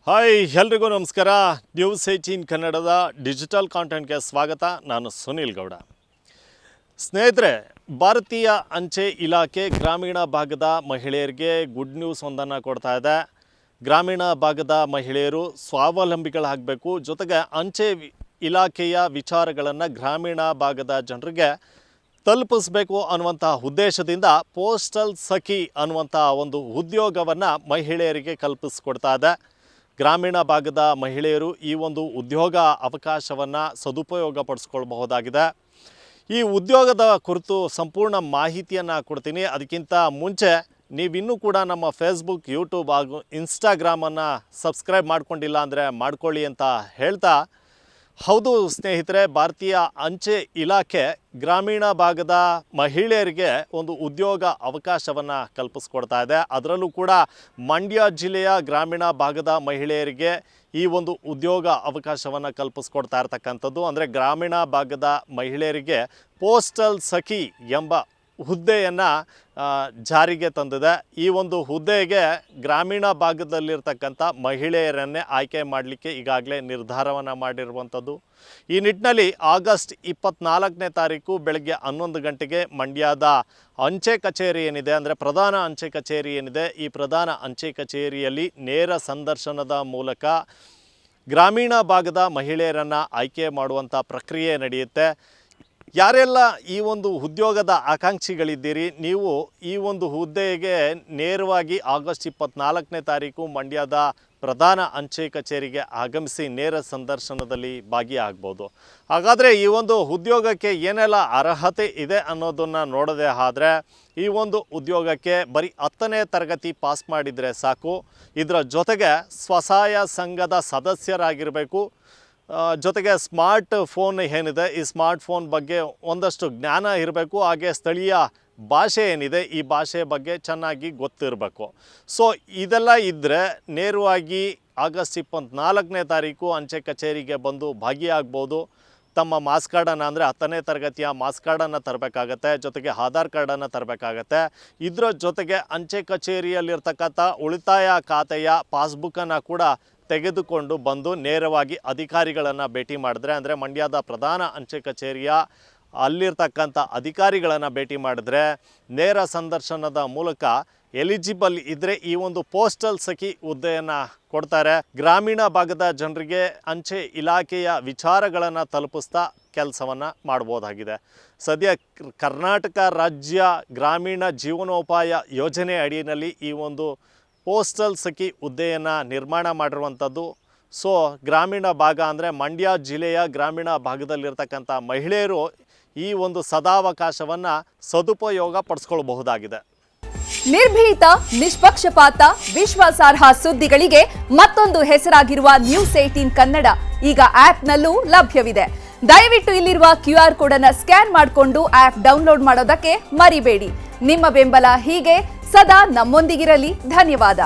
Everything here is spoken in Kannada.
ಹಾಯ್ ಎಲ್ರಿಗೂ ನಮಸ್ಕಾರ. ನ್ಯೂಸ್ 18 ಕನ್ನಡದ ಡಿಜಿಟಲ್ ಕಾಂಟೆಂಟ್ಗೆ ಸ್ವಾಗತ. ನಾನು ಸುನಿಲ್ ಗೌಡ. ಸ್ನೇಹಿತರೆ, ಭಾರತೀಯ ಅಂಚೆ ಇಲಾಖೆ ಗ್ರಾಮೀಣ ಭಾಗದ ಮಹಿಳೆಯರಿಗೆ ಗುಡ್ ನ್ಯೂಸ್ ಒಂದನ್ನು ಕೊಡ್ತಾ ಇದೆ. ಗ್ರಾಮೀಣ ಭಾಗದ ಮಹಿಳೆಯರು ಸ್ವಾವಲಂಬಿಗಳಾಗಬೇಕು, ಜೊತೆಗೆ ಅಂಚೆ ಇಲಾಖೆಯ ವಿಚಾರಗಳನ್ನು ಗ್ರಾಮೀಣ ಭಾಗದ ಜನರಿಗೆ ತಲುಪಿಸಬೇಕು ಅನ್ನುವಂಥ ಉದ್ದೇಶದಿಂದ ಪೋಸ್ಟಲ್ ಸಖಿ ಅನ್ನುವಂಥ ಒಂದು ಉದ್ಯೋಗವನ್ನು ಮಹಿಳೆಯರಿಗೆ ಕಲ್ಪಿಸಿಕೊಡ್ತಾ ಇದೆ. ಗ್ರಾಮೀಣ ಭಾಗದ ಮಹಿಳೆಯರು ಈ ಒಂದು ಉದ್ಯೋಗ ಅವಕಾಶವನ್ನು ಸದುಪಯೋಗ ಪಡಿಸ್ಕೊಳ್ಬಹುದಾಗಿದೆ. ಈ ಉದ್ಯೋಗದ ಕುರಿತು ಸಂಪೂರ್ಣ ಮಾಹಿತಿಯನ್ನು ಕೊಡ್ತೀನಿ. ಅದಕ್ಕಿಂತ ಮುಂಚೆ ನೀವಿನ್ನೂ ಕೂಡ ನಮ್ಮ ಫೇಸ್ಬುಕ್, ಯೂಟ್ಯೂಬ್ ಹಾಗೂ ಇನ್ಸ್ಟಾಗ್ರಾಮನ್ನು ಸಬ್ಸ್ಕ್ರೈಬ್ ಮಾಡ್ಕೊಂಡಿಲ್ಲ ಅಂದರೆ ಮಾಡ್ಕೊಳ್ಳಿ ಅಂತ ಹೇಳ್ತಾ, ಹೌದು ಸ್ನೇಹಿತರೆ, ಭಾರತೀಯ ಅಂಚೆ ಇಲಾಖೆ ಗ್ರಾಮೀಣ ಭಾಗದ ಮಹಿಳೆಯರಿಗೆ ಒಂದು ಉದ್ಯೋಗ ಅವಕಾಶವನ್ನು ಕಲ್ಪಿಸ್ಕೊಡ್ತಾ ಇದೆ. ಅದರಲ್ಲೂ ಕೂಡ ಮಂಡ್ಯ ಜಿಲ್ಲೆಯ ಗ್ರಾಮೀಣ ಭಾಗದ ಮಹಿಳೆಯರಿಗೆ ಈ ಒಂದು ಉದ್ಯೋಗ ಅವಕಾಶವನ್ನು ಕಲ್ಪಿಸ್ಕೊಡ್ತಾ ಇರ್ತಕ್ಕಂಥದ್ದು. ಅಂದರೆ ಗ್ರಾಮೀಣ ಭಾಗದ ಮಹಿಳೆಯರಿಗೆ ಪೋಸ್ಟಲ್ ಸಖಿ ಎಂಬ ಹುದ್ದೆಯನ್ನು ಜಾರಿಗೆ ತಂದಿದೆ. ಈ ಒಂದು ಹುದ್ದೆಗೆ ಗ್ರಾಮೀಣ ಭಾಗದಲ್ಲಿರ್ತಕ್ಕಂಥ ಮಹಿಳೆಯರನ್ನೇ ಆಯ್ಕೆ ಮಾಡಲಿಕ್ಕೆ ಈಗಾಗಲೇ ನಿರ್ಧಾರವನ್ನು ಮಾಡಿರುವಂಥದ್ದು. ಈ ನಿಟ್ಟಿನಲ್ಲಿ ಆಗಸ್ಟ್ 24ನೇ ತಾರೀಕು ಬೆಳಗ್ಗೆ 11 ಗಂಟೆಗೆ ಮಂಡ್ಯದ ಅಂಚೆ ಕಚೇರಿ ಏನಿದೆ, ಅಂದರೆ ಪ್ರಧಾನ ಅಂಚೆ ಕಚೇರಿ ಏನಿದೆ, ಈ ಪ್ರಧಾನ ಅಂಚೆ ಕಚೇರಿಯಲ್ಲಿ ನೇರ ಸಂದರ್ಶನದ ಮೂಲಕ ಗ್ರಾಮೀಣ ಭಾಗದ ಮಹಿಳೆಯರನ್ನು ಆಯ್ಕೆ ಮಾಡುವಂಥ ಪ್ರಕ್ರಿಯೆ ನಡೆಯುತ್ತೆ. ಯಾರೆಲ್ಲ ಈ ಒಂದು ಉದ್ಯೋಗದ ಆಕಾಂಕ್ಷಿಗಳಿದ್ದೀರಿ, ನೀವು ಈ ಒಂದು ಹುದ್ದೆಗೆ ನೇರವಾಗಿ ಆಗಸ್ಟ್ 24ನೇ ತಾರೀಕು ಮಂಡ್ಯದ ಪ್ರಧಾನ ಅಂಚೆ ಕಚೇರಿಗೆ ಆಗಮಿಸಿ ನೇರ ಸಂದರ್ಶನದಲ್ಲಿ ಭಾಗಿಯಾಗ್ಬೋದು. ಹಾಗಾದರೆ ಈ ಒಂದು ಉದ್ಯೋಗಕ್ಕೆ ಏನೆಲ್ಲ ಅರ್ಹತೆ ಇದೆ ಅನ್ನೋದನ್ನು ನೋಡೋದೇ ಆದರೆ, ಈ ಒಂದು ಉದ್ಯೋಗಕ್ಕೆ ಬರೀ 10ನೇ ತರಗತಿ ಪಾಸ್ ಮಾಡಿದರೆ ಸಾಕು. ಇದರ ಜೊತೆಗೆ ಸ್ವಸಹಾಯ ಸಂಘದ ಸದಸ್ಯರಾಗಿರಬೇಕು, ಜೊತೆಗೆ ಸ್ಮಾರ್ಟ್ ಫೋನ್ ಏನಿದೆ, ಈ ಸ್ಮಾರ್ಟ್ ಫೋನ್ ಬಗ್ಗೆ ಒಂದಷ್ಟು ಜ್ಞಾನ ಇರಬೇಕು. ಹಾಗೆ ಸ್ಥಳೀಯ ಭಾಷೆ ಏನಿದೆ, ಈ ಭಾಷೆ ಬಗ್ಗೆ ಚೆನ್ನಾಗಿ ಗೊತ್ತಿರಬೇಕು. ಸೊ ಇದೆಲ್ಲ ಇದ್ದರೆ ನೇರವಾಗಿ ಆಗಸ್ಟ್ 24ನೇ ತಾರೀಕು ಅಂಚೆ ಕಚೇರಿಗೆ ಬಂದು ಭಾಗಿಯಾಗ್ಬೋದು. ತಮ್ಮ ಮಾಸ್ ಕಾರ್ಡನ್ನು, ಅಂದರೆ 10ನೇ ತರಗತಿಯ ಮಾಸ್ ಕಾರ್ಡನ್ನು ತರಬೇಕಾಗತ್ತೆ, ಜೊತೆಗೆ ಆಧಾರ್ ಕಾರ್ಡನ್ನು ತರಬೇಕಾಗತ್ತೆ. ಇದರ ಜೊತೆಗೆ ಅಂಚೆ ಕಚೇರಿಯಲ್ಲಿರ್ತಕ್ಕಂಥ ಉಳಿತಾಯ ಖಾತೆಯ ಪಾಸ್ಬುಕ್ಕನ್ನು ಕೂಡ ತೆಗೆದುಕೊಂಡು ಬಂದು ನೇರವಾಗಿ ಅಧಿಕಾರಿಗಳನ್ನು ಭೇಟಿ ಮಾಡಿದ್ರೆ, ಅಂದರೆ ಮಂಡ್ಯದ ಪ್ರಧಾನ ಅಂಚೆ ಕಚೇರಿಯ ಅಲ್ಲಿರ್ತಕ್ಕಂಥ ಅಧಿಕಾರಿಗಳನ್ನು ಭೇಟಿ ಮಾಡಿದ್ರೆ ನೇರ ಸಂದರ್ಶನದ ಮೂಲಕ ಎಲಿಜಿಬಲ್ ಇದ್ದರೆ ಈ ಒಂದು ಪೋಸ್ಟಲ್ ಸಖಿ ಹುದ್ದೆಯನ್ನು ಕೊಡ್ತಾರೆ. ಗ್ರಾಮೀಣ ಭಾಗದ ಜನರಿಗೆ ಅಂಚೆ ಇಲಾಖೆಯ ವಿಚಾರಗಳನ್ನು ತಲುಪಿಸ್ತಾ ಕೆಲಸವನ್ನು ಮಾಡ್ಬೋದಾಗಿದೆ. ಸದ್ಯ ಕರ್ನಾಟಕ ರಾಜ್ಯ ಗ್ರಾಮೀಣ ಜೀವನೋಪಾಯ ಯೋಜನೆ ಅಡಿಯಲ್ಲಿ ಈ ಒಂದು ಪೋಸ್ಟಲ್ ಸಖಿ ಹುದ್ದೆಯನ್ನು ನಿರ್ಮಾಣ ಮಾಡಿರುವಂಥದ್ದು. ಸೊ ಗ್ರಾಮೀಣ ಭಾಗ ಅಂದರೆ ಮಂಡ್ಯ ಜಿಲ್ಲೆಯ ಗ್ರಾಮೀಣ ಭಾಗದಲ್ಲಿರ್ತಕ್ಕಂಥ ಮಹಿಳೆಯರು ಈ ಒಂದು ಸದಾವಕಾಶವನ್ನು ಸದುಪಯೋಗ ಪಡಿಸ್ಕೊಳ್ಬಹುದಾಗಿದೆ. ನಿರ್ಭೀತ, ನಿಷ್ಪಕ್ಷಪಾತ, ವಿಶ್ವಾಸಾರ್ಹ ಸುದ್ದಿಗಳಿಗೆ ಮತ್ತೊಂದು ಹೆಸರಾಗಿರುವ ನ್ಯೂಸ್ 18 ಕನ್ನಡ ಈಗ ಆಪ್ನಲ್ಲೂ ಲಭ್ಯವಿದೆ. ದಯವಿಟ್ಟು ಇಲ್ಲಿರುವ QR ಕೋಡ್ ಅನ್ನು ಸ್ಕ್ಯಾನ್ ಮಾಡಿಕೊಂಡು ಆಪ್ ಡೌನ್ಲೋಡ್ ಮಾಡೋದಕ್ಕೆ ಮರಿಬೇಡಿ. ನಿಮ್ಮ ಬೆಂಬಲ ಹೀಗೆ ಸದಾ ನಮ್ಮೊಂದಿಗಿರಲಿ. ಧನ್ಯವಾದ.